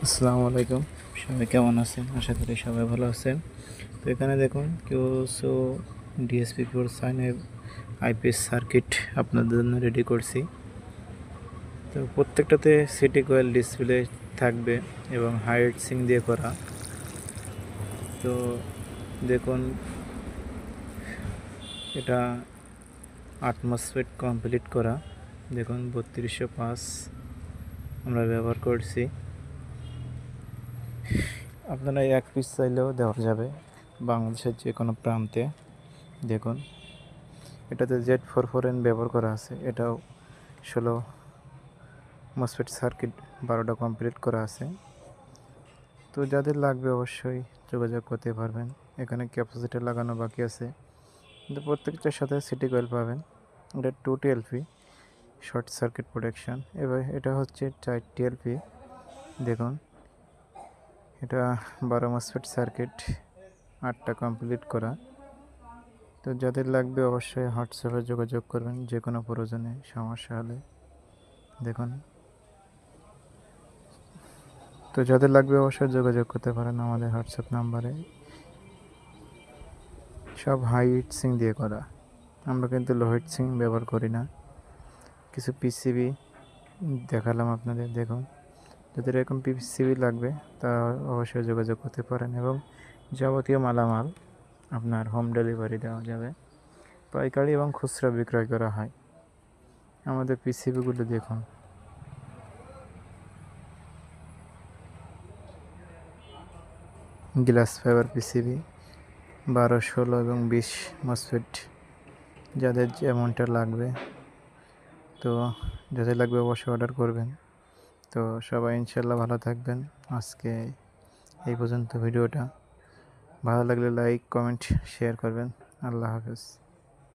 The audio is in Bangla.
আসসালামু আলাইকুম। সবাই কেমন আছেন? আশা করি সবাই ভালো আছেন। তো এখানে দেখুন কিছু ডিএসপি 4 সাইনের আইপিএস সার্কিট আপনাদের জন্য রেডি করছি। তো প্রত্যেকটাতে সিটি কয়েল ডিসপ্লে থাকবে এবং হাইট সিং দিয়ে করা। তো দেখুন এটা 8 মসফেট কমপ্লিট করা। দেখুন 3205 আমরা ব্যবহার করছি। আপনারা এক পিস চাইলেও দেওয়া যাবে বাংলাদেশের যে কোনো প্রান্তে। দেখুন এটাতে Z44N ব্যবহার করা আছে। এটাও 16 মসফেট সার্কিট 12টা কমপ্লিট করা আছে। তো যাদের লাগবে অবশ্যই যোগাযোগ করতে পারবেন। এখানে ক্যাপাসিটর লাগানো বাকি আছে, কিন্তু প্রত্যেকটার সাথে সিটি কয়েল পাবেন। এটা 2 TLP শর্ট সার্কিট প্রোটেকশন। এবার এটা হচ্ছে 4 TLP। দেখুন এটা 12 মসফেট সার্কিট 8টা কমপ্লিট করা। তো যাদের লাগবে অবশ্যই হোয়াটসঅ্যাপে যোগাযোগ করবেন যে কোনো প্রয়োজনে সমস্যা হলে। দেখুন তো যাদের লাগবে অবশ্যই যোগাযোগ করতে পারেন আমাদের হোয়াটসঅ্যাপ নাম্বারে। সব হাই হিট সিং দিয়ে করা, আমরা কিন্তু লো হিট সিং ব্যবহার করি না। কিছু পিসিবি দেখালাম আপনাদের। দেখুন যাদের এরকম পিসিবি লাগবে তারা অবশ্যই যোগাযোগ করতে পারেন, এবং যাবতীয় মালামাল আপনার হোম ডেলিভারি দেওয়া যাবে। পাইকারি এবং খুচরা বিক্রয় করা হয়। আমাদের পিসিবিগুলো দেখুন, গ্লাস ফাইবার পিসিবি 12, 16 এবং 20 মসফেট। যাদের যেমনটা লাগবে, তো যাদের লাগবে অবশ্যই অর্ডার করবেন। তো সবাই ইনশাল্লাহ ভালো থাকবেন। আজকে এই পর্যন্ত ভিডিওটা। ভালো লাগলে লাইক, কমেন্ট, শেয়ার করবেন। আল্লাহ হাফেজ।